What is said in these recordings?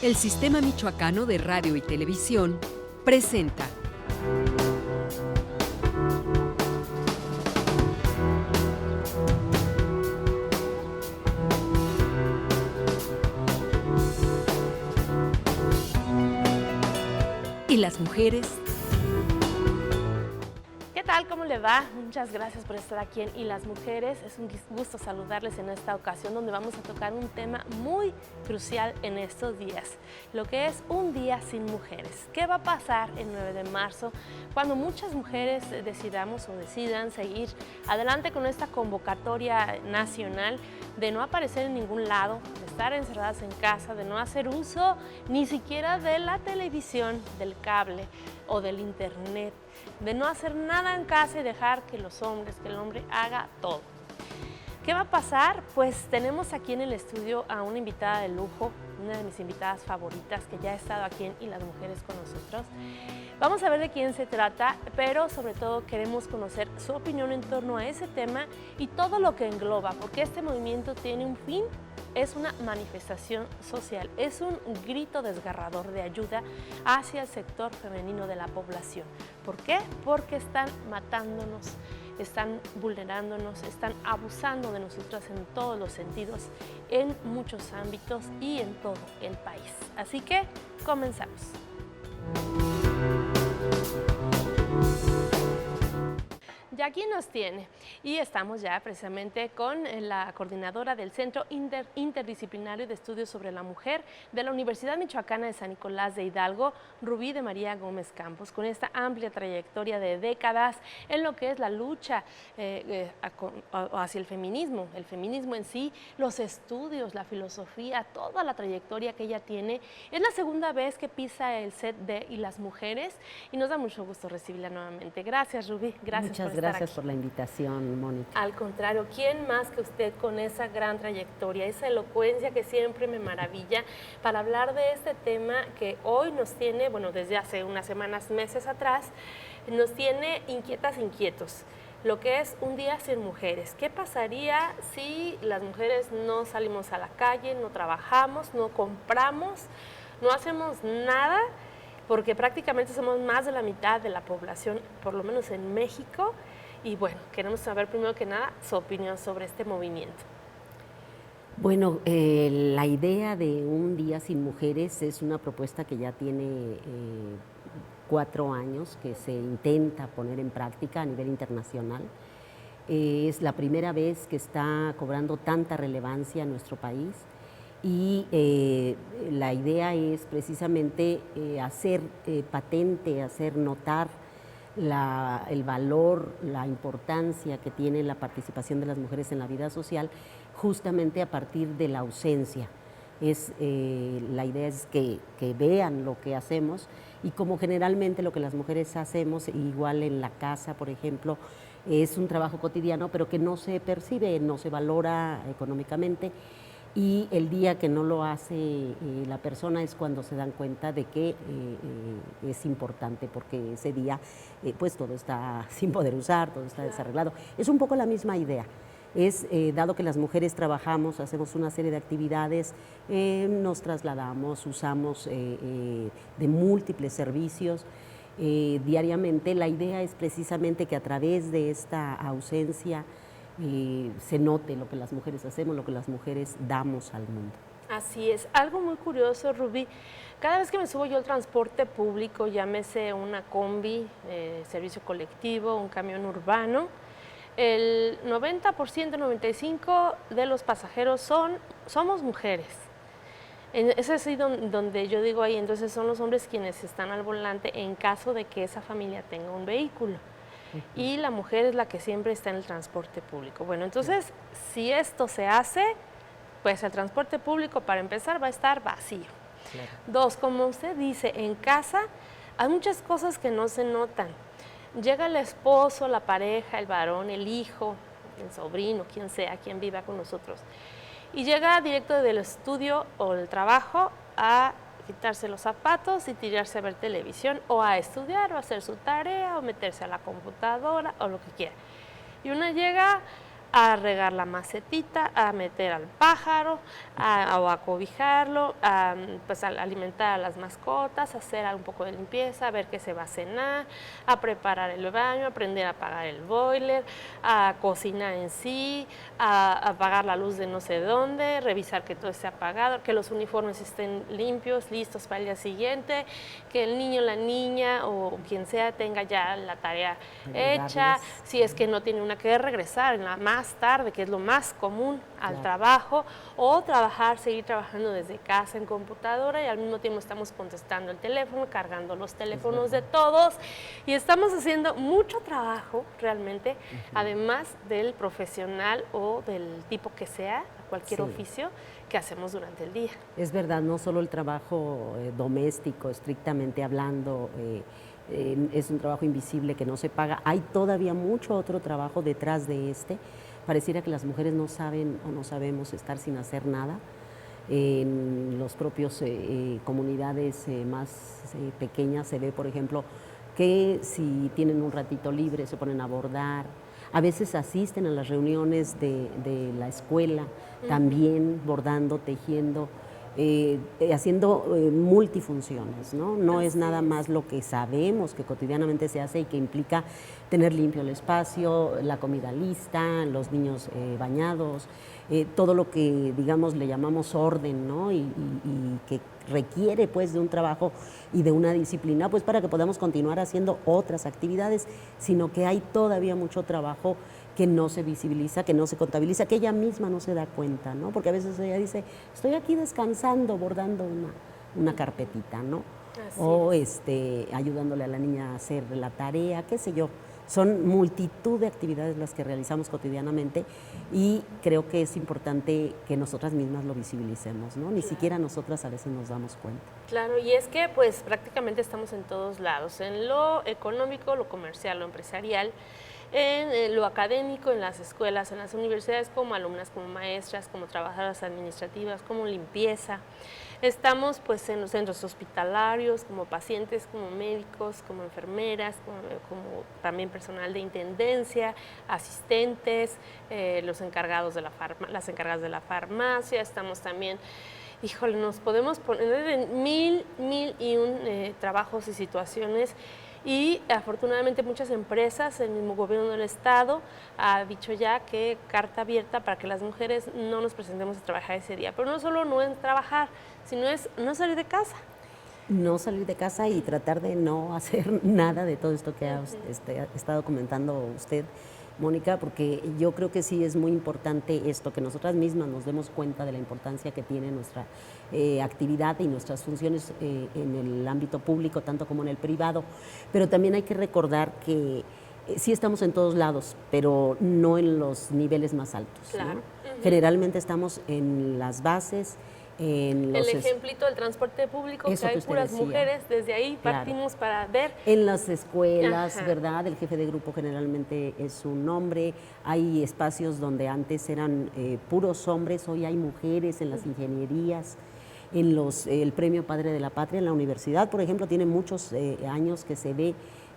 El Sistema Michoacano de Radio y Televisión presenta ¿Y las mujeres? ¿Qué tal? ¿Cómo le va? Muchas gracias por estar aquí en Y las Mujeres. Es un gusto saludarles en esta ocasión donde vamos a tocar un tema muy crucial en estos días, lo que es un día sin mujeres. ¿Qué va a pasar el 9 de marzo cuando muchas mujeres decidamos o decidan seguir adelante con esta convocatoria nacional de no aparecer en ningún lado, de estar encerradas en casa, de no hacer uso ni siquiera de la televisión, del cable o del internet, de no hacer nada en casa y dejar que el hombre haga todo? ¿Qué va a pasar? Pues tenemos aquí en el estudio a una invitada de lujo, una de mis invitadas favoritas que ya ha estado aquí en Y las Mujeres con nosotros. Vamos a ver de quién se trata, pero sobre todo queremos conocer su opinión en torno a ese tema y todo lo que engloba, porque este movimiento tiene un fin. Es una manifestación social, es un grito desgarrador de ayuda hacia el sector femenino de la población. ¿Por qué? Porque están matándonos, están vulnerándonos, están abusando de nosotras en todos los sentidos, en muchos ámbitos y en todo el país. Así que comenzamos. Y aquí nos tiene y estamos ya precisamente con la coordinadora del Centro Interdisciplinario de Estudios sobre la Mujer de la Universidad Michoacana de San Nicolás de Hidalgo, Rubí de María Gómez Campos, con esta amplia trayectoria de décadas en lo que es la lucha hacia el feminismo en sí, los estudios, la filosofía, toda la trayectoria que ella tiene. Es la segunda vez que pisa el set de Y las Mujeres y nos da mucho gusto recibirla nuevamente. Gracias, Rubí. Gracias por la invitación, Mónica. Al contrario, ¿quién más que usted con esa gran trayectoria, esa elocuencia que siempre me maravilla para hablar de este tema que hoy nos tiene, bueno, desde hace unas semanas, meses atrás, nos tiene inquietos? Lo que es un día sin mujeres. ¿Qué pasaría si las mujeres no salimos a la calle, no trabajamos, no compramos, no hacemos nada? Porque prácticamente somos más de la mitad de la población, por lo menos en México. Y bueno, queremos saber primero que nada su opinión sobre este movimiento. Bueno, la idea de un día sin mujeres es una propuesta que ya tiene 4 años, que se intenta poner en práctica a nivel internacional. Es la primera vez que está cobrando tanta relevancia en nuestro país. Y la idea es precisamente hacer patente, hacer notar el valor, la importancia que tiene la participación de las mujeres en la vida social, justamente a partir de la ausencia. La idea es que vean lo que hacemos y como generalmente lo que las mujeres hacemos, igual en la casa, por ejemplo, es un trabajo cotidiano, pero que no se percibe, no se valora económicamente. Y el día que no lo hace la persona es cuando se dan cuenta de que es importante, porque ese día pues todo está sin poder usar, todo está desarreglado. Es un poco la misma idea. Dado que las mujeres trabajamos, hacemos una serie de actividades, nos trasladamos, usamos de múltiples servicios diariamente, la idea es precisamente que a través de esta ausencia se note lo que las mujeres hacemos, lo que las mujeres damos al mundo. Así es. Algo muy curioso, Rubí, cada vez que me subo yo al transporte público, llámese una combi, servicio colectivo, un camión urbano, el 90%, 95% de los pasajeros somos mujeres. Es así donde yo digo ahí, entonces son los hombres quienes están al volante en caso de que esa familia tenga un vehículo. Y la mujer es la que siempre está en el transporte público. Bueno, entonces, si esto se hace, pues el transporte público, para empezar, va a estar vacío. Claro. 2, como usted dice, en casa hay muchas cosas que no se notan. Llega el esposo, la pareja, el varón, el hijo, el sobrino, quien sea, quien viva con nosotros. Y llega directo del estudio o del trabajo a quitarse los zapatos y tirarse a ver televisión o a estudiar o a hacer su tarea o meterse a la computadora o lo que quiera. Y una llega a regar la macetita, a meter al pájaro, o a cobijarlo, pues a alimentar a las mascotas, a hacer un poco de limpieza, a ver qué se va a cenar, a preparar el baño, aprender a apagar el boiler, a cocinar en sí, a apagar la luz de no sé dónde, revisar que todo esté apagado, que los uniformes estén limpios, listos para el día siguiente, que el niño, la niña o quien sea tenga ya la tarea hecha, si es que no tiene una que regresar más tarde, que es lo más común al trabajo, o seguir trabajando desde casa en computadora y al mismo tiempo estamos contestando el teléfono, cargando los teléfonos de todos y estamos haciendo mucho trabajo realmente, además del profesional o del tipo que sea, cualquier oficio que hacemos durante el día. Es verdad, no solo el trabajo doméstico, estrictamente hablando, es un trabajo invisible que no se paga. Hay todavía mucho otro trabajo detrás de este. Pareciera que las mujeres no saben o no sabemos estar sin hacer nada. En los propios comunidades más pequeñas se ve, por ejemplo, que si tienen un ratito libre se ponen a bordar. A veces asisten a las reuniones de la escuela, también bordando, tejiendo, haciendo multifunciones, ¿no? No es nada más lo que sabemos que cotidianamente se hace y que implica tener limpio el espacio, la comida lista, los niños bañados, todo lo que, digamos, le llamamos orden, ¿no? Y que requiere, pues, de un trabajo y de una disciplina, pues, para que podamos continuar haciendo otras actividades, sino que hay todavía mucho trabajo que no se visibiliza, que no se contabiliza, que ella misma no se da cuenta, ¿no? Porque a veces ella dice, estoy aquí descansando, bordando una carpetita, ¿no? O ayudándole a la niña a hacer la tarea, qué sé yo. Son multitud de actividades las que realizamos cotidianamente y creo que es importante que nosotras mismas lo visibilicemos, ¿no? Ni siquiera nosotras a veces nos damos cuenta. Claro, y es que pues prácticamente estamos en todos lados, en lo económico, lo comercial, lo empresarial, en lo académico, en las escuelas, en las universidades, como alumnas, como maestras, como trabajadoras administrativas, como limpieza. Estamos pues en los centros hospitalarios, como pacientes, como médicos, como enfermeras, como también personal de intendencia, asistentes, los encargados de las encargadas de la farmacia. Estamos también, híjole, nos podemos poner en mil y un trabajos y situaciones. Y afortunadamente muchas empresas, el mismo gobierno del estado ha dicho ya que carta abierta para que las mujeres no nos presentemos a trabajar ese día. Pero no solo no es trabajar, sino es no salir de casa. No salir de casa y tratar de no hacer nada de todo esto que ha estado comentando usted, Mónica, porque yo creo que sí es muy importante esto, que nosotras mismas nos demos cuenta de la importancia que tiene nuestra actividad y nuestras funciones en el ámbito público, tanto como en el privado. Pero también hay que recordar que sí estamos en todos lados, pero no en los niveles más altos, claro. ¿no? Generalmente estamos en las bases. El ejemplito del transporte público, que hay puras mujeres, desde ahí partimos para ver. En las escuelas, ¿verdad? El jefe de grupo generalmente es un hombre. Hay espacios donde antes eran puros hombres, hoy hay mujeres en las ingenierías. El Premio Padre de la Patria en la universidad, por ejemplo, tiene muchos años que se ve,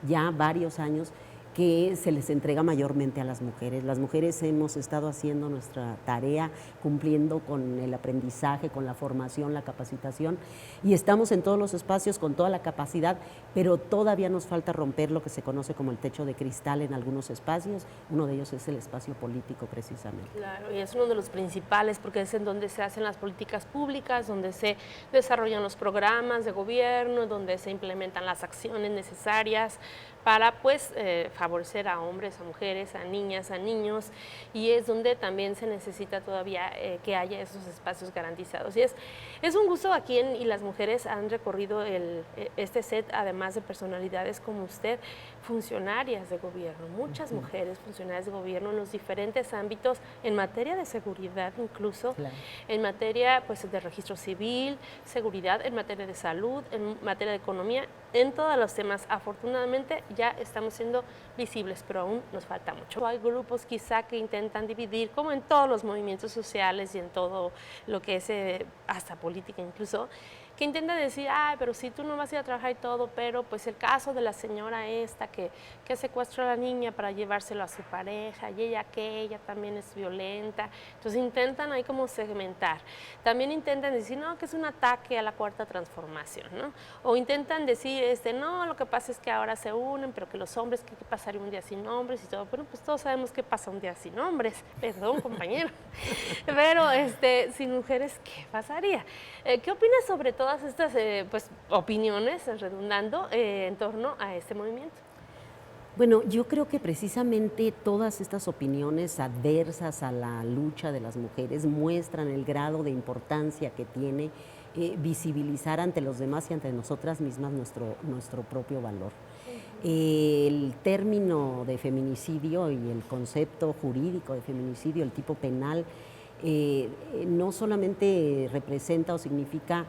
ya varios años, que se les entrega mayormente a las mujeres. Las mujeres hemos estado haciendo nuestra tarea, cumpliendo con el aprendizaje, con la formación, la capacitación, y estamos en todos los espacios con toda la capacidad, pero todavía nos falta romper lo que se conoce como el techo de cristal en algunos espacios. Uno de ellos es el espacio político, precisamente. Claro, y es uno de los principales porque es en donde se hacen las políticas públicas, donde se desarrollan los programas de gobierno, donde se implementan las acciones necesarias para pues favorecer a hombres, a mujeres, a niñas, a niños, y es donde también se necesita todavía que haya esos espacios garantizados. Y es un gusto aquí y las mujeres han recorrido este set, además de personalidades como usted, funcionarias de gobierno, muchas mujeres funcionarias de gobierno en los diferentes ámbitos, en materia de seguridad incluso, en materia pues de registro civil, seguridad, en materia de salud, en materia de economía, en todos los temas. Afortunadamente ya estamos siendo visibles, pero aún nos falta mucho. Hay grupos quizá que intentan dividir, como en todos los movimientos sociales y en todo lo que es hasta política incluso, que intentan decir, ay, pero si tú no vas a ir a trabajar y todo, pero pues el caso de la señora esta que secuestró a la niña para llevárselo a su pareja, y ella también es violenta. Entonces intentan ahí como segmentar. También intentan decir, no, que es un ataque a la cuarta transformación, ¿no? O intentan decir, no, lo que pasa es que ahora se unen, pero que los hombres, que pasaría un día sin hombres y todo. Bueno, pues todos sabemos qué pasa un día sin hombres, perdón, compañero. Pero sin mujeres, ¿qué pasaría? ¿Qué opinas sobre todas estas pues, opiniones, redundando, en torno a este movimiento? Bueno, yo creo que precisamente todas estas opiniones adversas a la lucha de las mujeres muestran el grado de importancia que tiene visibilizar ante los demás y ante nosotras mismas nuestro propio valor. El término de feminicidio y el concepto jurídico de feminicidio, el tipo penal, no solamente representa o significa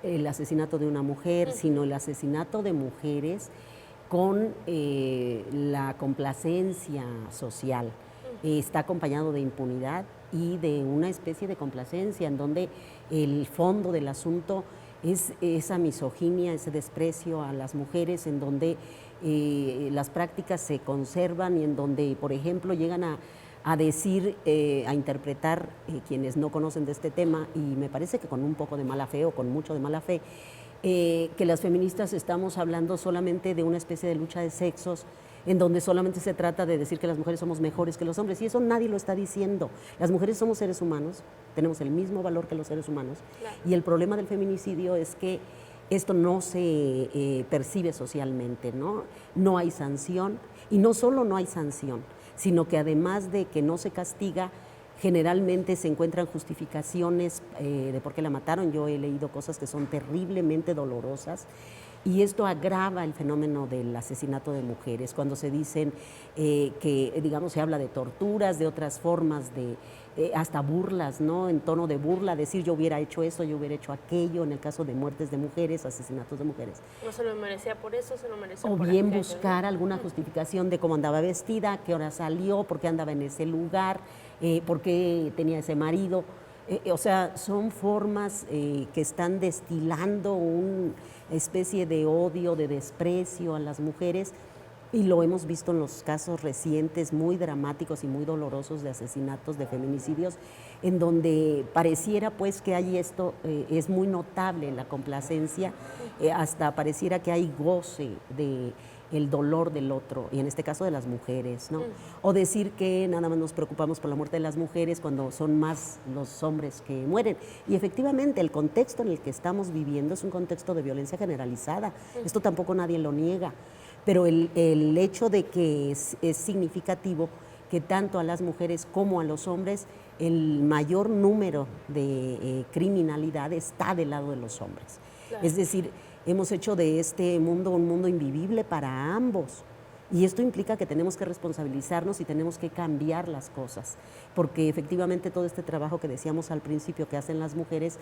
el asesinato de una mujer, sino el asesinato de mujeres con la complacencia social. Está acompañado de impunidad y de una especie de complacencia en donde el fondo del asunto es esa misoginia, ese desprecio a las mujeres, en donde las prácticas se conservan y en donde, por ejemplo, llegan a decir, a interpretar quienes no conocen de este tema, y me parece que con un poco de mala fe o con mucho de mala fe, que las feministas estamos hablando solamente de una especie de lucha de sexos, en donde solamente se trata de decir que las mujeres somos mejores que los hombres, y eso nadie lo está diciendo. Las mujeres somos seres humanos, tenemos el mismo valor que los seres humanos, claro. Y el problema del feminicidio es que esto no se percibe socialmente, ¿no? No hay sanción, y no solo no hay sanción, sino que además de que no se castiga, generalmente se encuentran justificaciones de por qué la mataron. Yo he leído cosas que son terriblemente dolorosas, y esto agrava el fenómeno del asesinato de mujeres, cuando se dicen que, digamos, se habla de torturas, de otras formas de hasta burlas, ¿no? En tono de burla, decir yo hubiera hecho esto, yo hubiera hecho aquello, en el caso de muertes de mujeres, asesinatos de mujeres. No se lo merecía por eso, se lo merecía por aquello. O bien aquello, buscar alguna justificación de cómo andaba vestida, qué hora salió, por qué andaba en ese lugar, por qué tenía ese marido. O sea, son formas que están destilando una especie de odio, de desprecio a las mujeres, y lo hemos visto en los casos recientes muy dramáticos y muy dolorosos de asesinatos, de feminicidios, en donde pareciera pues que hay esto, es muy notable la complacencia, hasta pareciera que hay goce de el dolor del otro, y en este caso de las mujeres, ¿no? O decir que nada más nos preocupamos por la muerte de las mujeres cuando son más los hombres que mueren. Y efectivamente el contexto en el que estamos viviendo es un contexto de violencia generalizada, esto tampoco nadie lo niega, pero el hecho de que es significativo que tanto a las mujeres como a los hombres el mayor número de criminalidad está del lado de los hombres. Claro. Es decir, hemos hecho de este mundo un mundo invivible para ambos, y esto implica que tenemos que responsabilizarnos y tenemos que cambiar las cosas, porque efectivamente todo este trabajo que decíamos al principio que hacen las mujeres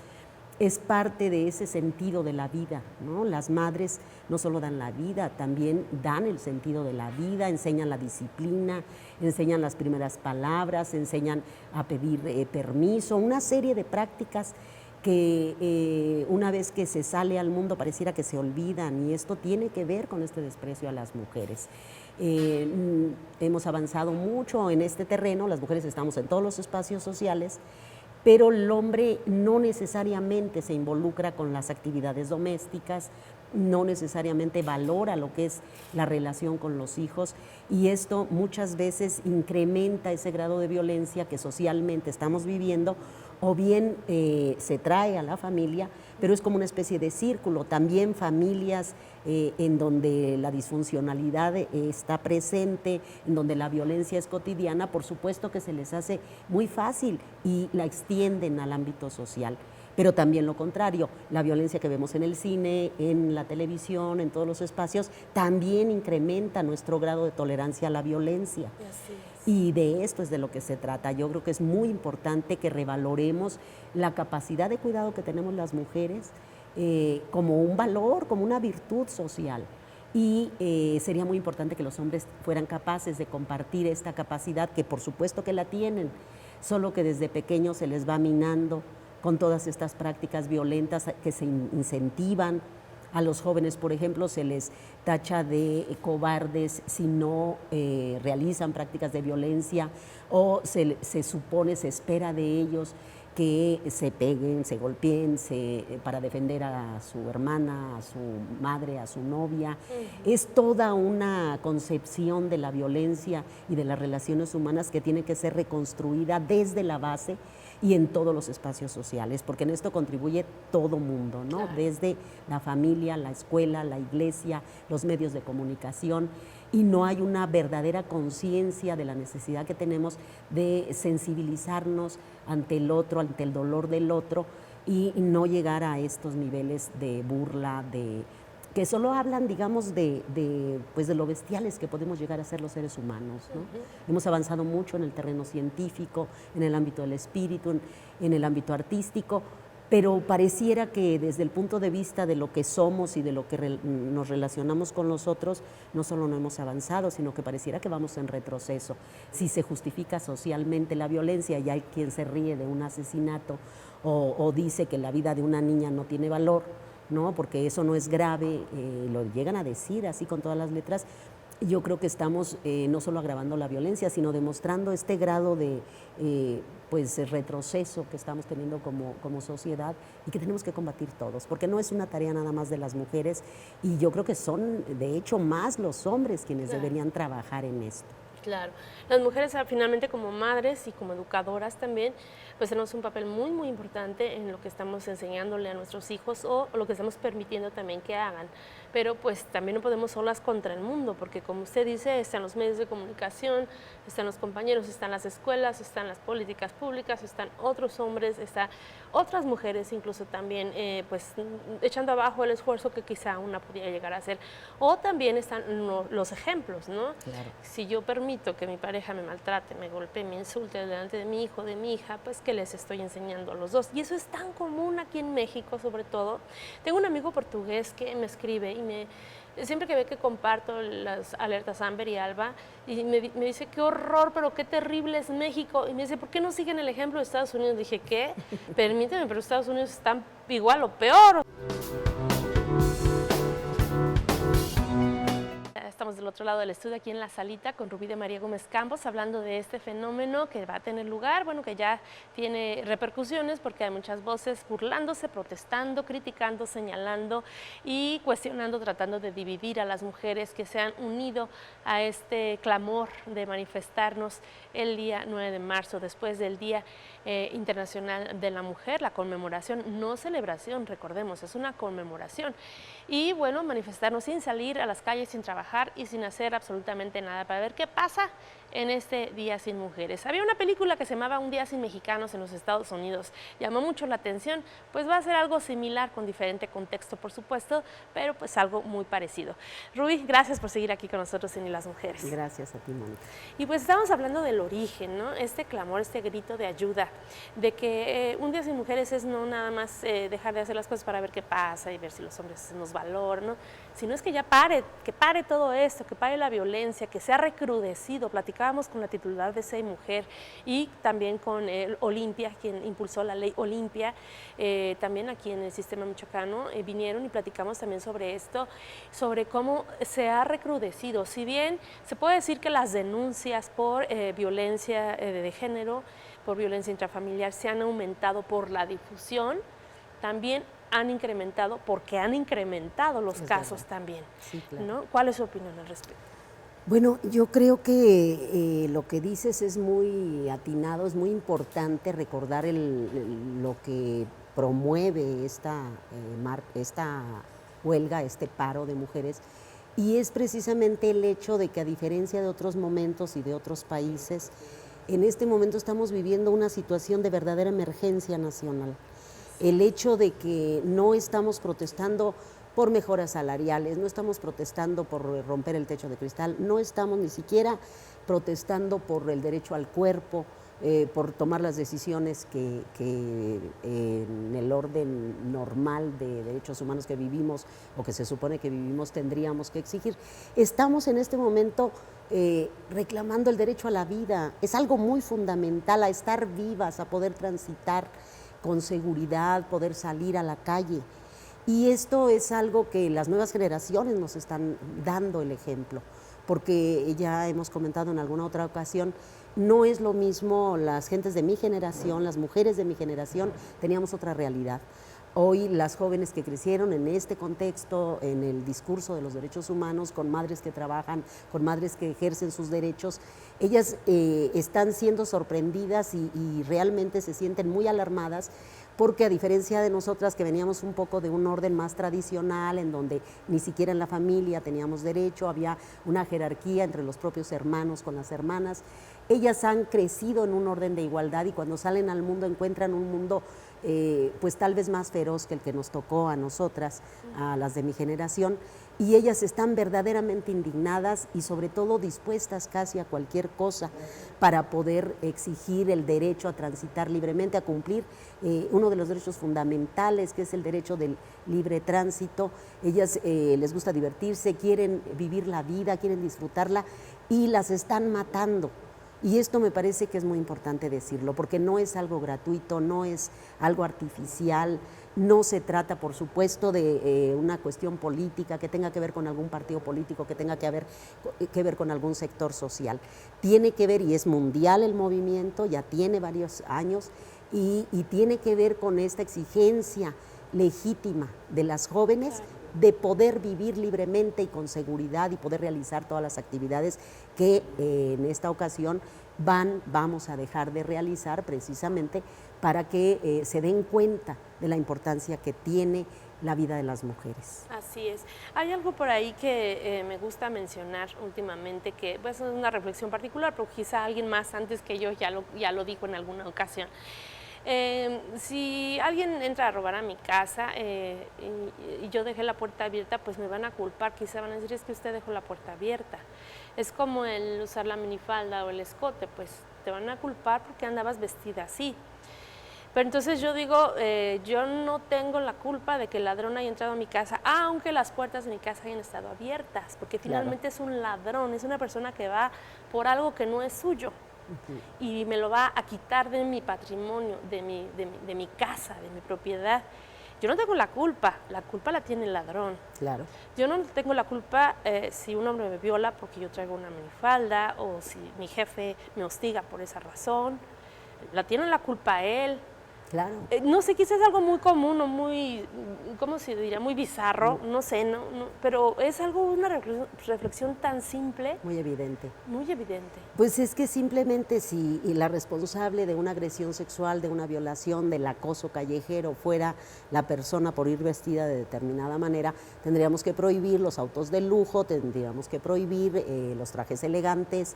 es parte de ese sentido de la vida, ¿no? Las madres no solo dan la vida, también dan el sentido de la vida, enseñan la disciplina, enseñan las primeras palabras, enseñan a pedir permiso, una serie de prácticas que una vez que se sale al mundo pareciera que se olvidan, y esto tiene que ver con este desprecio a las mujeres. Hemos avanzado mucho en este terreno, las mujeres estamos en todos los espacios sociales, pero el hombre no necesariamente se involucra con las actividades domésticas, no necesariamente valora lo que es la relación con los hijos, y esto muchas veces incrementa ese grado de violencia que socialmente estamos viviendo, o bien se trae a la familia, pero es como una especie de círculo. También familias en donde la disfuncionalidad está presente, en donde la violencia es cotidiana, por supuesto que se les hace muy fácil y la extienden al ámbito social. Pero también lo contrario, la violencia que vemos en el cine, en la televisión, en todos los espacios, también incrementa nuestro grado de tolerancia a la violencia. Así es. Y de esto es de lo que se trata. Yo creo que es muy importante que revaloremos la capacidad de cuidado que tenemos las mujeres, como un valor, como una virtud social. Y sería muy importante que los hombres fueran capaces de compartir esta capacidad, que por supuesto que la tienen, solo que desde pequeños se les va minando con todas estas prácticas violentas que se incentivan. A los jóvenes, por ejemplo, se les tacha de cobardes si no realizan prácticas de violencia, o se supone, se espera de ellos que se peguen, se golpeen para defender a su hermana, a su madre, a su novia. Es toda una concepción de la violencia y de las relaciones humanas que tiene que ser reconstruida desde la base y en todos los espacios sociales, porque en esto contribuye todo mundo, ¿no? Claro. Desde la familia, la escuela, la iglesia, los medios de comunicación, y no hay una verdadera conciencia de la necesidad que tenemos de sensibilizarnos ante el otro, ante el dolor del otro, y no llegar a estos niveles de burla, que solo hablan, digamos, pues de lo bestiales que podemos llegar a ser los seres humanos, ¿no? Hemos avanzado mucho en el terreno científico, en el ámbito del espíritu, en el ámbito artístico, pero pareciera que desde el punto de vista de lo que somos y de lo que nos relacionamos con los otros, no solo no hemos avanzado, sino que pareciera que vamos en retroceso. Si se justifica socialmente la violencia y hay quien se ríe de un asesinato o dice que la vida de una niña no tiene valor, ¿no? Porque eso no es grave, lo llegan a decir así con todas las letras. Yo creo que estamos no solo agravando la violencia, sino demostrando este grado de pues retroceso que estamos teniendo como sociedad, y que tenemos que combatir todos, porque no es una tarea nada más de las mujeres, y yo creo que son de hecho más los hombres quienes deberían trabajar en esto. Claro, las mujeres finalmente como madres y como educadoras también, pues tenemos un papel muy muy importante en lo que estamos enseñándole a nuestros hijos o lo que estamos permitiendo también que hagan, pero pues también no podemos solas contra el mundo, porque como usted dice, están los medios de comunicación, están los compañeros, están las escuelas, están las políticas públicas, están otros hombres, están otras mujeres incluso también pues echando abajo el esfuerzo que quizá una pudiera llegar a hacer, o también están los ejemplos, ¿no? Claro. Si yo permito que mi pareja me maltrate, me golpee, me insulte delante de mi hijo, de mi hija, pues que les estoy enseñando a los dos. Y eso es tan común aquí en México, sobre todo. Tengo un amigo portugués que me escribe y siempre que ve que comparto las alertas Amber y Alba, y me dice, qué horror, pero qué terrible es México. Y me dice, ¿por qué no siguen el ejemplo de Estados Unidos? Dije, ¿qué? Permíteme, pero Estados Unidos están igual o peor. Estamos del otro lado del estudio, aquí en la salita, con Rubí de María Gómez Campos, hablando de este fenómeno que va a tener lugar, bueno, que ya tiene repercusiones porque hay muchas voces burlándose, protestando, criticando, señalando y cuestionando, tratando de dividir a las mujeres que se han unido a este clamor de manifestarnos el día 9 de marzo, después del Día Internacional de la Mujer, la conmemoración, no celebración, recordemos, es una conmemoración. Y bueno, manifestarnos sin salir a las calles, sin trabajar y sin hacer absolutamente nada para ver qué pasa en este Día Sin Mujeres. Había una película que se llamaba Un Día Sin Mexicanos en los Estados Unidos, llamó mucho la atención, pues va a ser algo similar con diferente contexto, por supuesto, pero pues algo muy parecido. Rubí, gracias por seguir aquí con nosotros en Y las Mujeres. Gracias a ti, Mónica. Y pues estamos hablando del origen, ¿no? Este clamor, este grito de ayuda, de que Un Día Sin Mujeres es no nada más dejar de hacer las cosas para ver qué pasa y ver si los hombres nos valoran, ¿no? Sino es que ya pare todo esto, que pare la violencia, que se ha recrudecido. Platicábamos con la titular de SEI Mujer y también con Olimpia, quien impulsó la ley Olimpia, también aquí en el sistema michoacano, vinieron y platicamos también sobre esto, sobre cómo se ha recrudecido. Si bien se puede decir que las denuncias por violencia de género, por violencia intrafamiliar se han aumentado por la difusión, también han incrementado porque han incrementado los casos también, sí, claro. ¿no? ¿Cuál es su opinión al respecto? Bueno, yo creo que lo que dices es muy atinado, es muy importante recordar lo que promueve esta huelga, este paro de mujeres, y es precisamente el hecho de que, a diferencia de otros momentos y de otros países, en este momento estamos viviendo una situación de verdadera emergencia nacional. El hecho de que no estamos protestando por mejoras salariales, no estamos protestando por romper el techo de cristal, no estamos ni siquiera protestando por el derecho al cuerpo, por tomar las decisiones que en el orden normal de derechos humanos que vivimos o que se supone que vivimos tendríamos que exigir. Estamos en este momento reclamando el derecho a la vida. Es algo muy fundamental, a estar vivas, a poder transitar con seguridad, poder salir a la calle. Y esto es algo que las nuevas generaciones nos están dando el ejemplo, porque ya hemos comentado en alguna otra ocasión, no es lo mismo las gentes de mi generación, las mujeres de mi generación, teníamos otra realidad. Hoy las jóvenes que crecieron en este contexto, en el discurso de los derechos humanos, con madres que trabajan, con madres que ejercen sus derechos, ellas están siendo sorprendidas y realmente se sienten muy alarmadas, porque a diferencia de nosotras que veníamos un poco de un orden más tradicional, en donde ni siquiera en la familia teníamos derecho, había una jerarquía entre los propios hermanos con las hermanas, ellas han crecido en un orden de igualdad y cuando salen al mundo encuentran un mundo pues tal vez más feroz que el que nos tocó a nosotras, a las de mi generación, y ellas están verdaderamente indignadas y sobre todo dispuestas casi a cualquier cosa para poder exigir el derecho a transitar libremente, a cumplir uno de los derechos fundamentales, que es el derecho del libre tránsito. Ellas les gusta divertirse, quieren vivir la vida, quieren disfrutarla y las están matando. Y esto me parece que es muy importante decirlo, porque no es algo gratuito, no es algo artificial, no se trata, por supuesto, de una cuestión política que tenga que ver con algún partido político, que tenga que ver con algún sector social. Tiene que ver, y es mundial el movimiento, ya tiene varios años, y tiene que ver con esta exigencia legítima de las jóvenes de poder vivir libremente y con seguridad y poder realizar todas las actividades que en esta ocasión vamos a dejar de realizar precisamente para que se den cuenta de la importancia que tiene la vida de las mujeres. Así es. Hay algo por ahí que me gusta mencionar últimamente, que pues, es una reflexión particular, pero quizá alguien más antes que yo ya lo dijo en alguna ocasión. Si alguien entra a robar a mi casa y yo dejé la puerta abierta, pues me van a culpar, quizá van a decir, es que usted dejó la puerta abierta. Es como el usar la minifalda o el escote, pues te van a culpar porque andabas vestida así. Pero entonces yo digo, yo no tengo la culpa de que el ladrón haya entrado a mi casa, aunque las puertas de mi casa hayan estado abiertas, porque finalmente es un ladrón, es una persona que va por algo que no es suyo. Y me lo va a quitar de mi patrimonio, de mi casa, de mi propiedad. Yo no tengo la culpa la tiene el ladrón. Claro. Yo no tengo la culpa si un hombre me viola porque yo traigo una minifalda o si mi jefe me hostiga por esa razón. La tiene la culpa él. Claro. No sé, quizás es algo muy común o muy, ¿cómo se diría? Muy bizarro, no sé, pero es algo, una reflexión tan simple. Muy evidente. Muy evidente. Pues es que simplemente si la responsable de una agresión sexual, de una violación, del acoso callejero fuera la persona por ir vestida de determinada manera, tendríamos que prohibir los autos de lujo, tendríamos que prohibir los trajes elegantes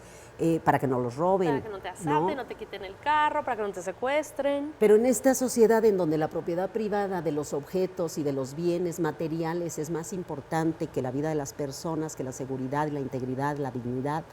para que no los roben. Para que no te asalten, no te quiten el carro, para que no te secuestren. Pero en esta sociedad en donde la propiedad privada de los objetos y de los bienes materiales es más importante que la vida de las personas, que la seguridad y la integridad, la dignidad,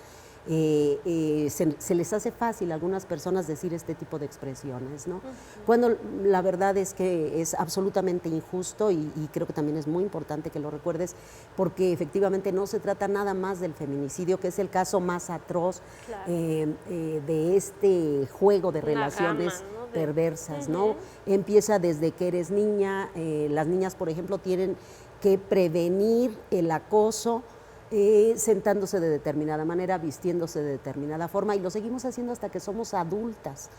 se les hace fácil a algunas personas decir este tipo de expresiones, ¿no? Cuando la verdad es que es absolutamente injusto y creo que también es muy importante que lo recuerdes, porque efectivamente no se trata nada más del feminicidio, que es el caso más atroz, claro, de este juego de relaciones gama, ¿no? Perversas, ¿no? Empieza desde que eres niña, las niñas, por ejemplo, tienen que prevenir el acoso, sentándose de determinada manera, vistiéndose de determinada forma, y lo seguimos haciendo hasta que somos adultas.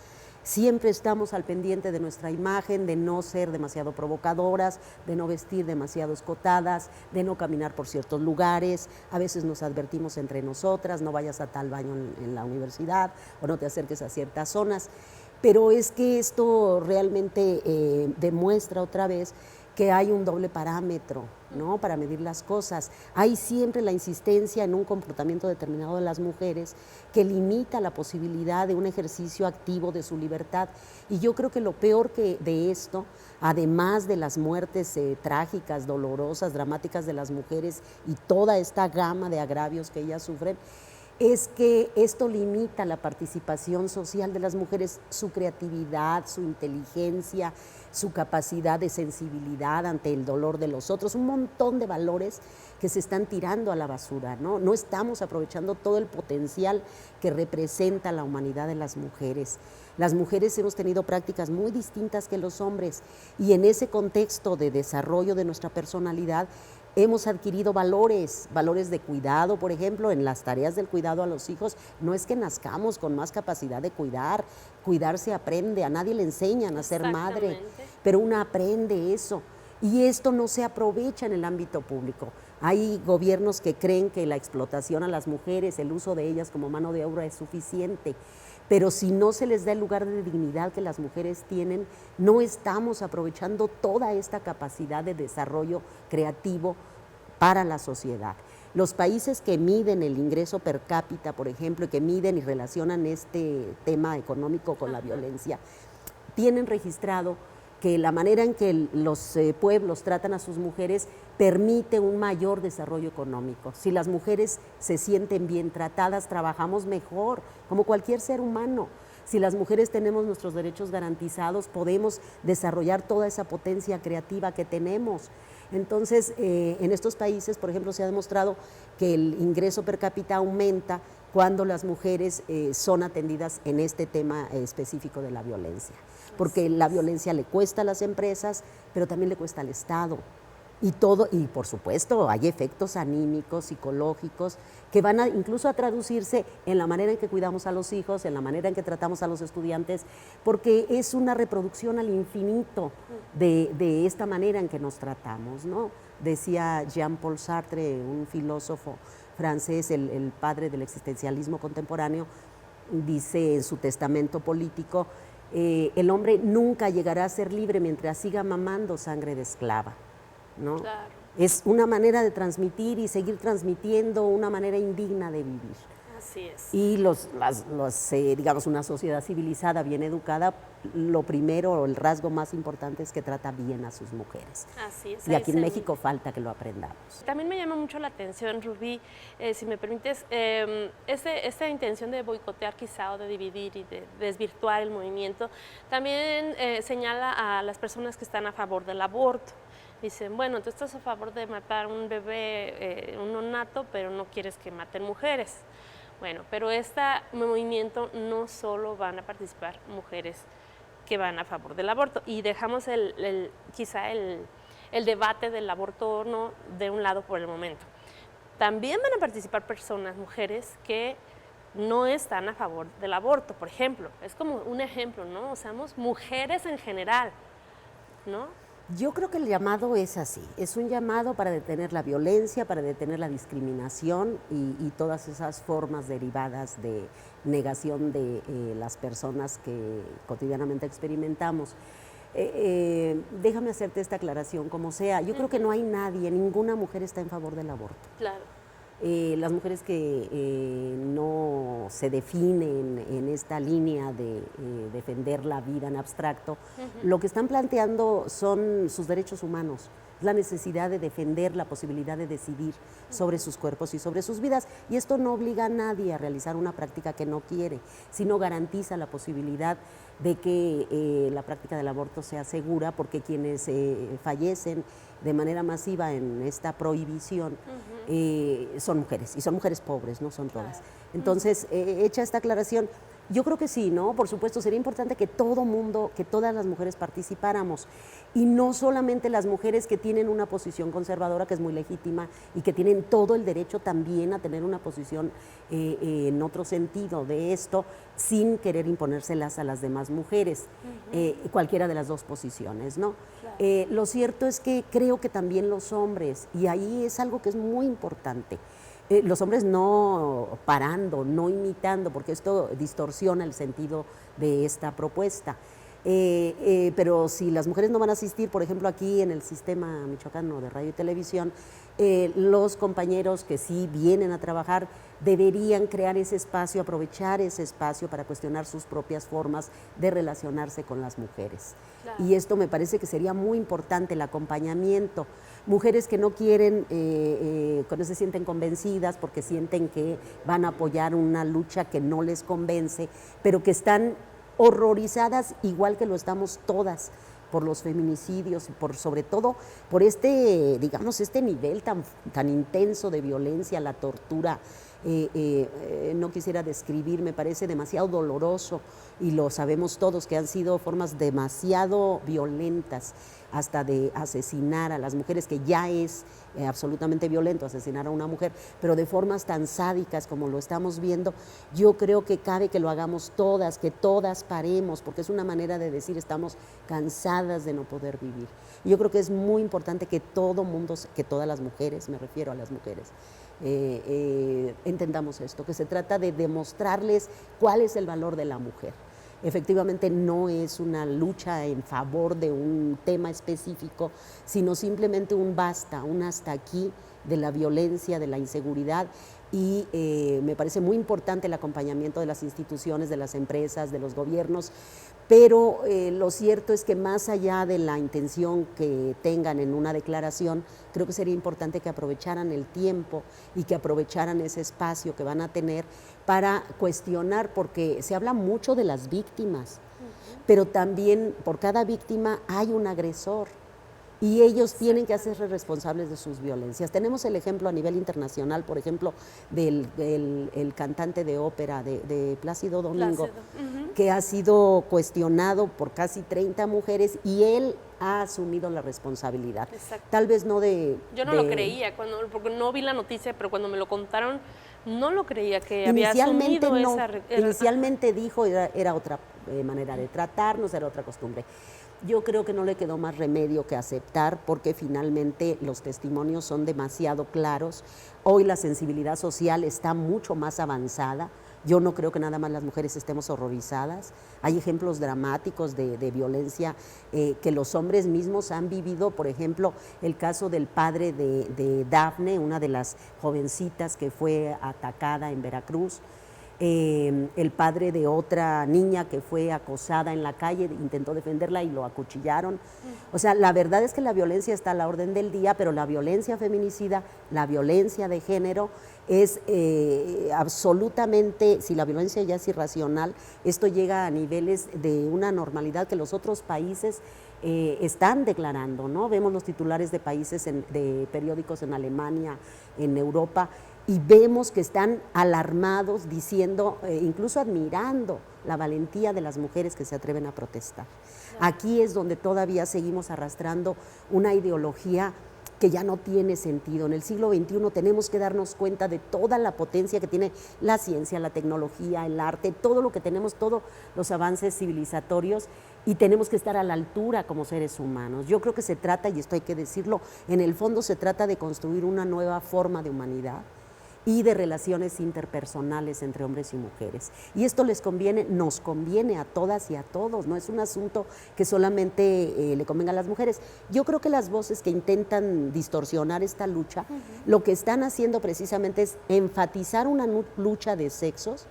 Siempre estamos al pendiente de nuestra imagen, de no ser demasiado provocadoras, de no vestir demasiado escotadas, de no caminar por ciertos lugares. A veces nos advertimos entre nosotras, no vayas a tal baño en la universidad o no te acerques a ciertas zonas. Pero es que esto realmente demuestra otra vez que hay un doble parámetro, ¿no?, para medir las cosas. Hay siempre la insistencia en un comportamiento determinado de las mujeres que limita la posibilidad de un ejercicio activo de su libertad. Y yo creo que lo peor de esto, además de las muertes trágicas, dolorosas, dramáticas de las mujeres y toda esta gama de agravios que ellas sufren, es que esto limita la participación social de las mujeres, su creatividad, su inteligencia, su capacidad de sensibilidad ante el dolor de los otros, un montón de valores que se están tirando a la basura, ¿no? No estamos aprovechando todo el potencial que representa la humanidad de las mujeres. Las mujeres hemos tenido prácticas muy distintas que los hombres y en ese contexto de desarrollo de nuestra personalidad hemos adquirido valores de cuidado, por ejemplo, en las tareas del cuidado a los hijos. No es que nazcamos con más capacidad de cuidar se aprende, a nadie le enseñan a ser madre, pero una aprende eso. Y esto no se aprovecha en el ámbito público. Hay gobiernos que creen que la explotación a las mujeres, el uso de ellas como mano de obra es suficiente, pero si no se les da el lugar de dignidad que las mujeres tienen, no estamos aprovechando toda esta capacidad de desarrollo creativo para la sociedad. Los países que miden el ingreso per cápita, por ejemplo, y que miden y relacionan este tema económico con la violencia, tienen registrado que la manera en que los pueblos tratan a sus mujeres permite un mayor desarrollo económico. Si las mujeres se sienten bien tratadas, trabajamos mejor, como cualquier ser humano. Si las mujeres tenemos nuestros derechos garantizados, podemos desarrollar toda esa potencia creativa que tenemos. Entonces, en estos países, por ejemplo, se ha demostrado que el ingreso per cápita aumenta cuando las mujeres son atendidas en este tema específico de la violencia. Porque la violencia le cuesta a las empresas, pero también le cuesta al Estado. Y por supuesto, hay efectos anímicos, psicológicos, que van incluso a traducirse en la manera en que cuidamos a los hijos, en la manera en que tratamos a los estudiantes, porque es una reproducción al infinito de esta manera en que nos tratamos, ¿no? Decía Jean-Paul Sartre, un filósofo francés, el padre del existencialismo contemporáneo, dice en su testamento político, el hombre nunca llegará a ser libre mientras siga mamando sangre de esclava, ¿no? Claro. Es una manera de transmitir y seguir transmitiendo una manera indigna de vivir. Así es. Y digamos, una sociedad civilizada, bien educada, lo primero, el rasgo más importante es que trata bien a sus mujeres. Así es. Y aquí en México falta que lo aprendamos. También me llama mucho la atención, Rubí, si me permites, esta intención de boicotear quizá o de dividir y de desvirtuar el movimiento, también señala a las personas que están a favor del aborto. Dicen, bueno, tú estás a favor de matar un bebé, un neonato, pero no quieres que maten mujeres. Bueno, pero este movimiento no solo van a participar mujeres que van a favor del aborto, y dejamos quizá el debate del aborto o no de un lado por el momento. También van a participar personas, mujeres, que no están a favor del aborto, por ejemplo. Es como un ejemplo, ¿no? Usamos mujeres en general, ¿no? Yo creo que el llamado es así, es un llamado para detener la violencia, para detener la discriminación y todas esas formas derivadas de negación de las personas que cotidianamente experimentamos. Déjame hacerte esta aclaración, como sea, yo creo que no hay nadie, ninguna mujer está en favor del aborto. Claro. Las mujeres que no se definen en esta línea de defender la vida en abstracto, lo que están planteando son sus derechos humanos, la necesidad de defender la posibilidad de decidir sobre sus cuerpos y sobre sus vidas. Y esto no obliga a nadie a realizar una práctica que no quiere, sino garantiza la posibilidad de que la práctica del aborto sea segura, porque quienes fallecen de manera masiva en esta prohibición son mujeres, y son mujeres pobres, no son todas. Entonces, hecha esta aclaración, yo creo que sí, ¿no? Por supuesto, sería importante que todo mundo, que todas las mujeres participáramos, y no solamente las mujeres que tienen una posición conservadora, que es muy legítima, y que tienen todo el derecho también a tener una posición en otro sentido de esto, sin querer imponérselas a las demás mujeres, cualquiera de las dos posiciones, ¿no? Claro. Lo cierto es que creo que también los hombres, y ahí es algo que es muy importante, los hombres no parando, no imitando, porque esto distorsiona el sentido de esta propuesta, Pero si las mujeres no van a asistir, por ejemplo, aquí en el sistema michoacano de radio y televisión, los compañeros que sí vienen a trabajar deberían crear ese espacio, aprovechar ese espacio para cuestionar sus propias formas de relacionarse con las mujeres. Claro. Y esto me parece que sería muy importante, el acompañamiento. Mujeres que no quieren, que no se sienten convencidas porque sienten que van a apoyar una lucha que no les convence, pero que están horrorizadas, igual que lo estamos todas, por los feminicidios y sobre todo por digamos, este nivel tan intenso de violencia, la tortura. No quisiera describir, me parece demasiado doloroso, y lo sabemos todos, que han sido formas demasiado violentas, hasta de asesinar a las mujeres, que ya es absolutamente violento asesinar a una mujer, pero de formas tan sádicas como lo estamos viendo. Yo creo que cabe que lo hagamos todas, que todas paremos, porque es una manera de decir estamos cansadas de no poder vivir. Y yo creo que es muy importante que todo mundo, que todas las mujeres, me refiero a las mujeres, entendamos esto, que se trata de demostrarles cuál es el valor de la mujer. Efectivamente no es una lucha en favor de un tema específico, sino simplemente un basta, un hasta aquí de la violencia, de la inseguridad, y me parece muy importante el acompañamiento de las instituciones, de las empresas, de los gobiernos, pero lo cierto es que más allá de la intención que tengan en una declaración, creo que sería importante que aprovecharan el tiempo y que aprovecharan ese espacio que van a tener para cuestionar, porque se habla mucho de las víctimas, pero también por cada víctima hay un agresor, y ellos tienen que hacerse responsables de sus violencias. Tenemos el ejemplo a nivel internacional, por ejemplo, del cantante de ópera de Plácido Domingo, que ha sido cuestionado por casi 30 mujeres, y él ha asumido la responsabilidad. Exacto. Tal vez no de... Yo no lo creía, porque no vi la noticia, pero cuando me lo contaron, no lo creía que había asumido esa... Inicialmente dijo era otra manera de tratarnos, era otra costumbre. Yo creo que no le quedó más remedio que aceptar, porque finalmente los testimonios son demasiado claros. Hoy la sensibilidad social está mucho más avanzada. Yo no creo que nada más las mujeres estemos horrorizadas. Hay ejemplos dramáticos de violencia que los hombres mismos han vivido. Por ejemplo, el caso del padre de Dafne, una de las jovencitas que fue atacada en Veracruz. El padre de otra niña que fue acosada en la calle, intentó defenderla y lo acuchillaron. O sea, la verdad es que la violencia está a la orden del día, pero la violencia feminicida, la violencia de género, es absolutamente, si la violencia ya es irracional, esto llega a niveles de una normalidad que los otros países están declarando, ¿no? Vemos los titulares de países, de periódicos en Alemania, en Europa, y vemos que están alarmados, diciendo, incluso admirando la valentía de las mujeres que se atreven a protestar. Aquí es donde todavía seguimos arrastrando una ideología que ya no tiene sentido. En el siglo XXI tenemos que darnos cuenta de toda la potencia que tiene la ciencia, la tecnología, el arte, todo lo que tenemos, todos los avances civilizatorios, y tenemos que estar a la altura como seres humanos. Yo creo que se trata, y esto hay que decirlo, en el fondo se trata de construir una nueva forma de humanidad y de relaciones interpersonales entre hombres y mujeres. Y esto nos conviene a todas y a todos, no es un asunto que solamente le convenga a las mujeres. Yo creo que las voces que intentan distorsionar esta lucha, lo que están haciendo precisamente es enfatizar una lucha de sexos,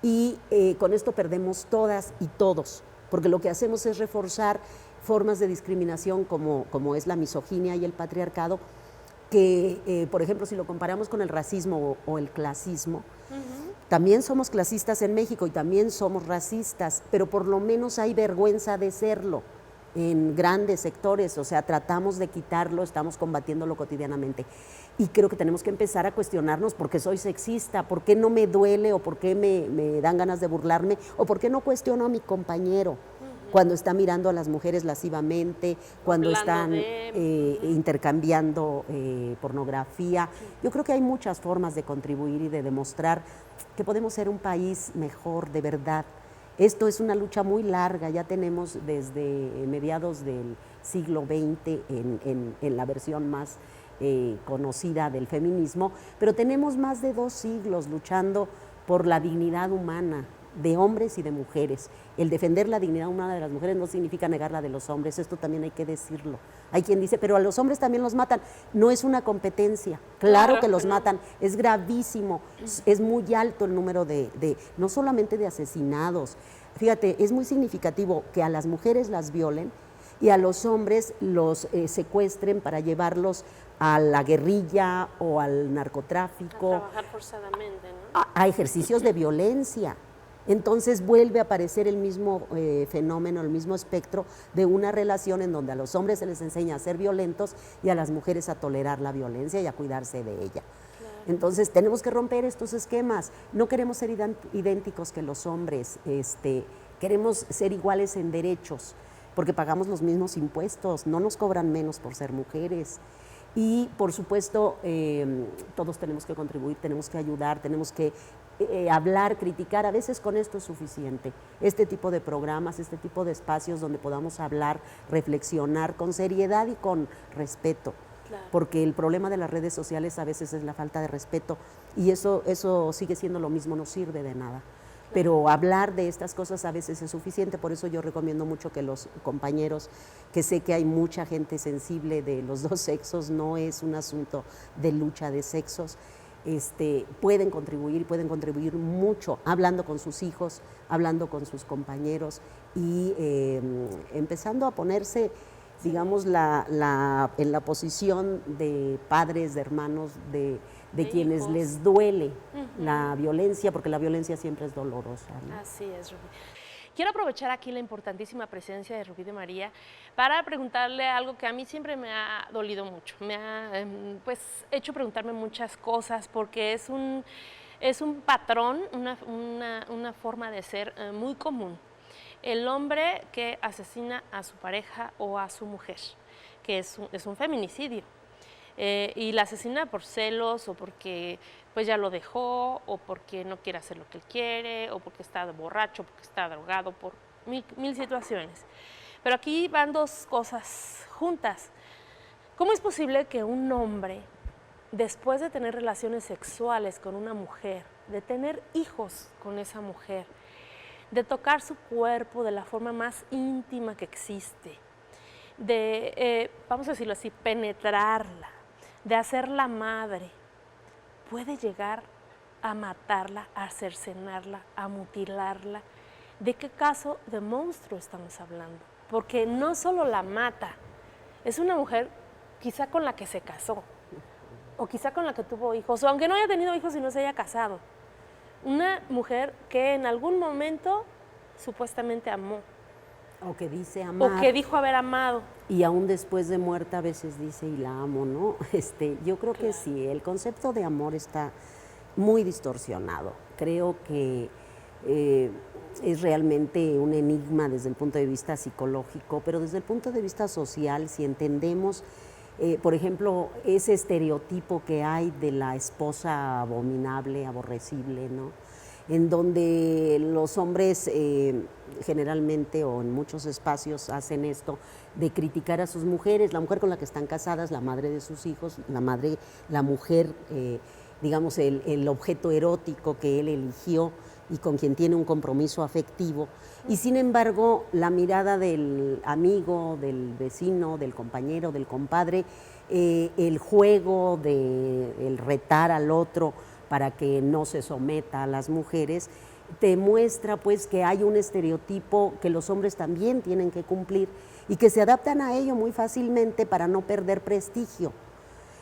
y con esto perdemos todas y todos, porque lo que hacemos es reforzar formas de discriminación como es la misoginia y el patriarcado, que, por ejemplo, si lo comparamos con el racismo o el clasismo, también somos clasistas en México y también somos racistas, pero por lo menos hay vergüenza de serlo en grandes sectores, o sea, tratamos de quitarlo, estamos combatiéndolo cotidianamente. Y creo que tenemos que empezar a cuestionarnos: ¿por qué soy sexista? ¿Por qué no me duele? ¿O por qué me dan ganas de burlarme? ¿O por qué no cuestiono a mi compañero cuando está mirando a las mujeres lascivamente, cuando están intercambiando pornografía? Yo creo que hay muchas formas de contribuir y de demostrar que podemos ser un país mejor, de verdad. Esto es una lucha muy larga, ya tenemos desde mediados del siglo XX en la versión más conocida del feminismo, pero tenemos más de 2 siglos luchando por la dignidad humana, de hombres y de mujeres. El defender la dignidad humana de las mujeres no significa negar la de los hombres, esto también hay que decirlo. Hay quien dice, pero a los hombres también los matan. No es una competencia, claro que los matan, es gravísimo, es muy alto el número no solamente de asesinados. Fíjate, es muy significativo que a las mujeres las violen y a los hombres los secuestren para llevarlos a la guerrilla o al narcotráfico. A trabajar forzadamente, ¿no? A ejercicios de violencia. Entonces vuelve a aparecer el mismo fenómeno, el mismo espectro de una relación en donde a los hombres se les enseña a ser violentos y a las mujeres a tolerar la violencia y a cuidarse de ella. Claro. Entonces tenemos que romper estos esquemas. No queremos ser idénticos que los hombres, queremos ser iguales en derechos, porque pagamos los mismos impuestos, no nos cobran menos por ser mujeres. Y por supuesto, todos tenemos que contribuir, tenemos que ayudar, tenemos que hablar, criticar, a veces con esto es suficiente. Este tipo de programas, este tipo de espacios donde podamos hablar, reflexionar con seriedad y con respeto. Claro. Porque el problema de las redes sociales a veces es la falta de respeto y eso sigue siendo lo mismo, no sirve de nada. Pero hablar de estas cosas a veces es suficiente, por eso yo recomiendo mucho que los compañeros, que sé que hay mucha gente sensible de los dos sexos, no es un asunto de lucha de sexos, pueden contribuir mucho, hablando con sus hijos, hablando con sus compañeros y empezando a ponerse, digamos, en la posición de padres, de hermanos, de quienes hijos les duele la violencia, porque la violencia siempre es dolorosa, ¿no? Así es, Rubí. Quiero aprovechar aquí la importantísima presencia de Rubí de María para preguntarle algo que a mí siempre me ha dolido mucho. Me ha hecho preguntarme muchas cosas porque es un patrón, una forma de ser muy común. El hombre que asesina a su pareja o a su mujer, que es un feminicidio. Y la asesina por celos o porque pues ya lo dejó o porque no quiere hacer lo que él quiere o porque está borracho, porque está drogado, por mil situaciones. Pero aquí van dos cosas juntas. ¿Cómo es posible que un hombre, después de tener relaciones sexuales con una mujer, de tener hijos con esa mujer, de tocar su cuerpo de la forma más íntima que existe, de, vamos a decirlo así, penetrarla, de hacerla madre, puede llegar a matarla, a cercenarla, a mutilarla? ¿De qué caso de monstruo estamos hablando? Porque no solo la mata, es una mujer quizá con la que se casó, o quizá con la que tuvo hijos, o aunque no haya tenido hijos y no se haya casado. Una mujer que en algún momento supuestamente amó. O que dice amar. O que dijo haber amado. Y aún después de muerta a veces dice y la amo, ¿no? Yo creo que sí, el concepto de amor está muy distorsionado. Creo que es realmente un enigma desde el punto de vista psicológico, pero desde el punto de vista social, si entendemos, por ejemplo, ese estereotipo que hay de la esposa abominable, aborrecible, ¿no? En donde los hombres generalmente o en muchos espacios hacen esto de criticar a sus mujeres, la mujer con la que están casadas, la madre de sus hijos, la mujer, digamos, el objeto erótico que él eligió y con quien tiene un compromiso afectivo. Y sin embargo, la mirada del amigo, del vecino, del compañero, del compadre, el juego el retar al otro para que no se someta a las mujeres, te muestra pues que hay un estereotipo que los hombres también tienen que cumplir y que se adaptan a ello muy fácilmente para no perder prestigio.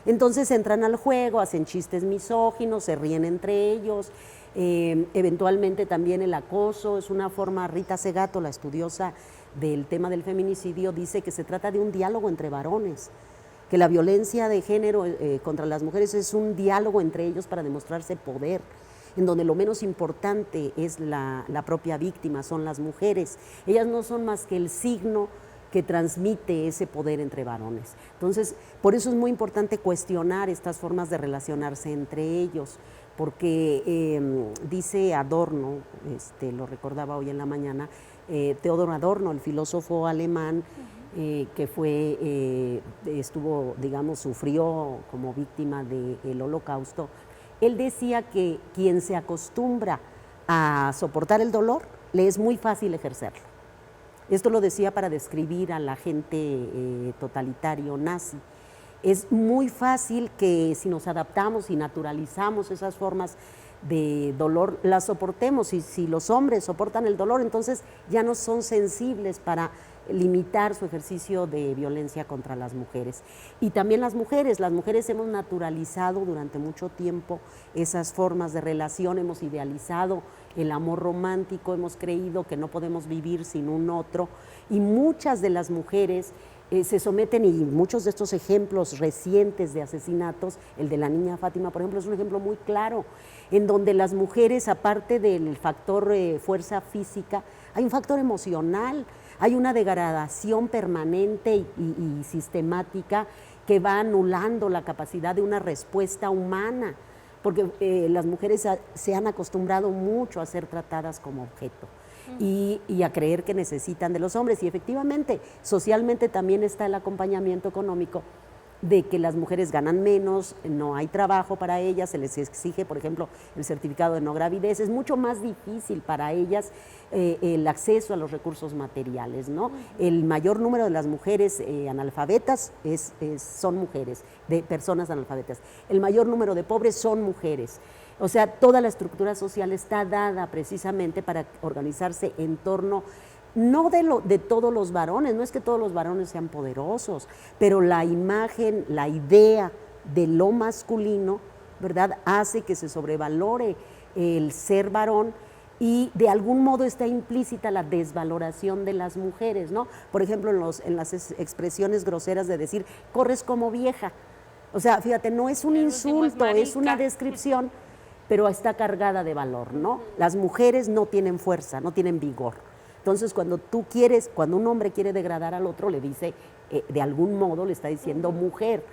Entonces entran al juego, hacen chistes misóginos, se ríen entre ellos, eventualmente también el acoso es una forma. Rita Segato, la estudiosa del tema del feminicidio, dice que se trata de un diálogo entre varones, que la violencia de género contra las mujeres es un diálogo entre ellos para demostrarse poder, en donde lo menos importante es la propia víctima, son las mujeres. Ellas no son más que el signo que transmite ese poder entre varones. Entonces, por eso es muy importante cuestionar estas formas de relacionarse entre ellos, porque dice Adorno, lo recordaba hoy en la mañana, Theodor Adorno, el filósofo alemán, que sufrió como víctima del Holocausto. Él decía que quien se acostumbra a soportar el dolor, le es muy fácil ejercerlo. Esto lo decía para describir al agente totalitario nazi. Es muy fácil que si nos adaptamos y naturalizamos esas formas de dolor, las soportemos, y si los hombres soportan el dolor, entonces ya no son sensibles para limitar su ejercicio de violencia contra las mujeres. Y también las mujeres hemos naturalizado durante mucho tiempo esas formas de relación, hemos idealizado el amor romántico, hemos creído que no podemos vivir sin un otro, y muchas de las mujeres se someten, y muchos de estos ejemplos recientes de asesinatos, el de la niña Fátima, por ejemplo, es un ejemplo muy claro, en donde las mujeres, aparte del factor fuerza física, hay un factor emocional, hay una degradación permanente y sistemática que va anulando la capacidad de una respuesta humana, porque las mujeres se han acostumbrado mucho a ser tratadas como objeto. Y a creer que necesitan de los hombres, y efectivamente socialmente también está el acompañamiento económico de que las mujeres ganan menos, no hay trabajo para ellas, se les exige, por ejemplo, el certificado de no gravidez, es mucho más difícil para ellas el acceso a los recursos materiales, ¿no? El mayor número de las mujeres analfabetas son mujeres, de personas analfabetas, el mayor número de pobres son mujeres. O sea, toda la estructura social está dada precisamente para organizarse en torno, no de todos los varones, no es que todos los varones sean poderosos, pero la imagen, la idea de lo masculino, ¿verdad?, hace que se sobrevalore el ser varón, y de algún modo está implícita la desvaloración de las mujeres, ¿no? Por ejemplo, en las expresiones groseras de decir, corres como vieja. O sea, fíjate, no es un insulto, es una descripción, pero está cargada de valor, ¿no? Las mujeres no tienen fuerza, no tienen vigor. Entonces, cuando un hombre quiere degradar al otro, le dice, de algún modo le está diciendo mujer,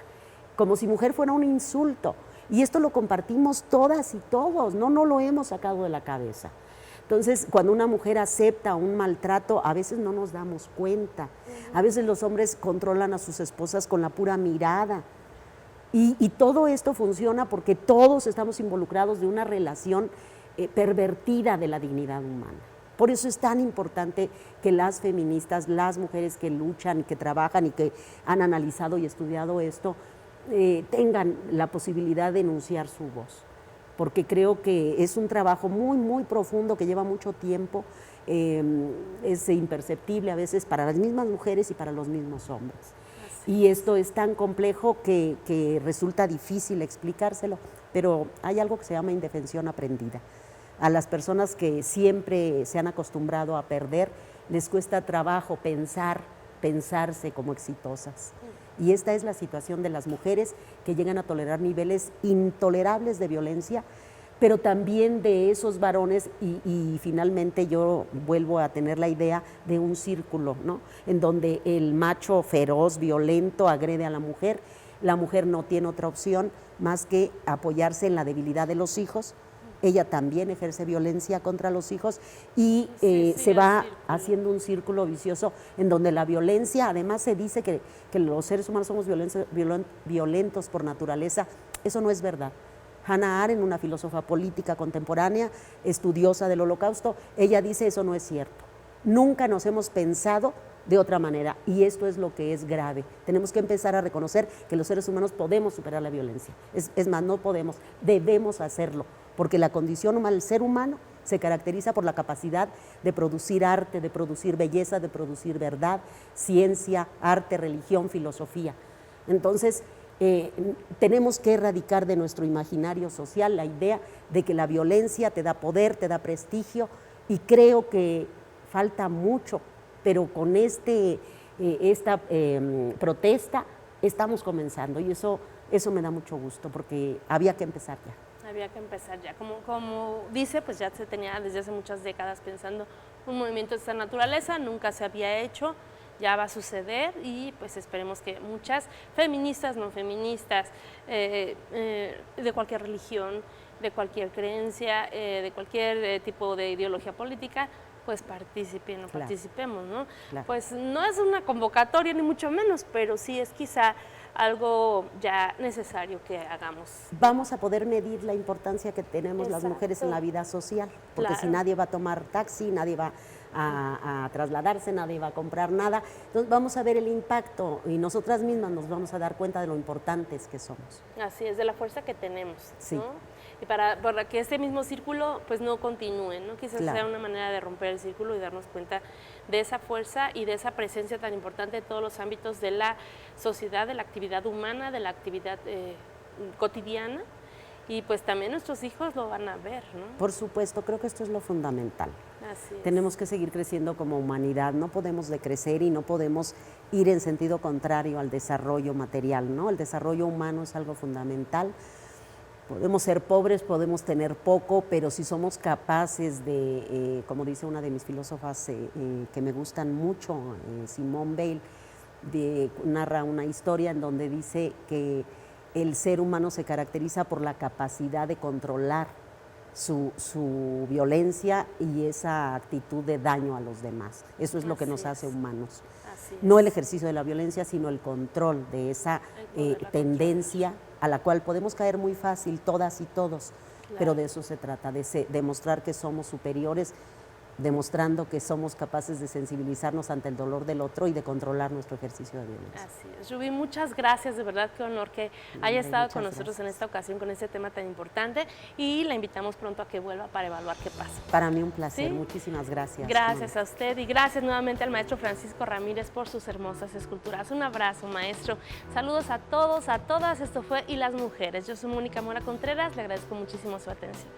como si mujer fuera un insulto. Y esto lo compartimos todas y todos, no lo hemos sacado de la cabeza. Entonces, cuando una mujer acepta un maltrato, a veces no nos damos cuenta. A veces los hombres controlan a sus esposas con la pura mirada. Y todo esto funciona porque todos estamos involucrados de una relación pervertida de la dignidad humana. Por eso es tan importante que las feministas, las mujeres que luchan y que trabajan y que han analizado y estudiado esto, tengan la posibilidad de enunciar su voz, porque creo que es un trabajo muy, muy profundo que lleva mucho tiempo, es imperceptible a veces para las mismas mujeres y para los mismos hombres. Y esto es tan complejo que resulta difícil explicárselo, pero hay algo que se llama indefensión aprendida. A las personas que siempre se han acostumbrado a perder, les cuesta trabajo pensarse como exitosas. Y esta es la situación de las mujeres que llegan a tolerar niveles intolerables de violencia, pero también de esos varones, y finalmente yo vuelvo a tener la idea de un círculo, ¿no?, en donde el macho feroz, violento, agrede a la mujer no tiene otra opción más que apoyarse en la debilidad de los hijos, ella también ejerce violencia contra los hijos, y se va haciendo un círculo vicioso en donde la violencia, además se dice que los seres humanos somos violentos por naturaleza. Eso no es verdad. Hannah Arendt, una filósofa política contemporánea, estudiosa del Holocausto, ella dice eso no es cierto. Nunca nos hemos pensado de otra manera, y esto es lo que es grave. Tenemos que empezar a reconocer que los seres humanos podemos superar la violencia. Es más, no podemos, debemos hacerlo, porque la condición humana, el ser humano, se caracteriza por la capacidad de producir arte, de producir belleza, de producir verdad, ciencia, arte, religión, filosofía. Entonces, tenemos que erradicar de nuestro imaginario social la idea de que la violencia te da poder, te da prestigio, y creo que falta mucho, pero con esta protesta estamos comenzando, y eso me da mucho gusto, porque había que empezar ya. Había que empezar ya. Como dice, pues ya se tenía desde hace muchas décadas pensando un movimiento de esta naturaleza, nunca se había hecho, ya va a suceder, y pues esperemos que muchas feministas, no feministas, de cualquier religión, de cualquier creencia, de cualquier tipo de ideología política, pues participen o Claro. participemos, ¿no? Claro. Pues no es una convocatoria ni mucho menos, pero sí es quizá algo ya necesario que hagamos. Vamos a poder medir la importancia que tenemos las Exacto. mujeres en la vida social, porque si Claro. nadie va a tomar taxi, nadie va a trasladarse, nadie va a comprar nada, entonces vamos a ver el impacto y nosotras mismas nos vamos a dar cuenta de lo importantes que somos. Así es, de la fuerza que tenemos, Sí. ¿no? Y para que este mismo círculo pues no continúe, ¿no? Quizás Claro. sea una manera de romper el círculo y darnos cuenta de esa fuerza y de esa presencia tan importante en todos los ámbitos de la sociedad, de la actividad humana, de la actividad cotidiana, y pues también nuestros hijos lo van a ver, ¿no? Por supuesto, creo que esto es lo fundamental. Así es. Tenemos que seguir creciendo como humanidad, no podemos decrecer y no podemos ir en sentido contrario al desarrollo material, ¿no? El desarrollo humano es algo fundamental. Podemos ser pobres, podemos tener poco, pero si somos capaces de, como dice una de mis filósofas que me gustan mucho, Simone Weil, narra una historia en donde dice que el ser humano se caracteriza por la capacidad de controlar su violencia y esa actitud de daño a los demás. Eso es lo que nos hace humanos. Así es. No el ejercicio de la violencia, sino el control de esa tendencia a la cual podemos caer muy fácil todas y todos, pero de eso se trata, de demostrar que somos superiores, demostrando que somos capaces de sensibilizarnos ante el dolor del otro y de controlar nuestro ejercicio de violencia. Así es. Ruby, muchas gracias, de verdad qué honor que haya estado muchas con nosotros en esta ocasión con este tema tan importante, y la invitamos pronto a que vuelva para evaluar qué pasa. Para mí un placer, ¿Sí? muchísimas gracias. Gracias a usted y gracias nuevamente al maestro Francisco Ramírez por sus hermosas esculturas. Un abrazo, maestro. Saludos a todos, a todas. Esto fue Y las Mujeres. Yo soy Mónica Mora Contreras. Le agradezco muchísimo su atención.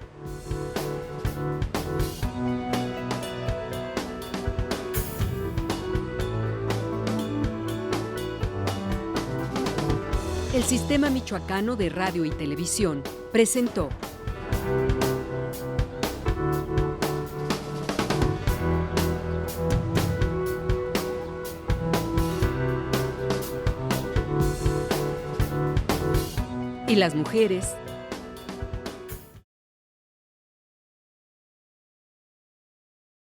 El Sistema Michoacano de Radio y Televisión presentó Y las Mujeres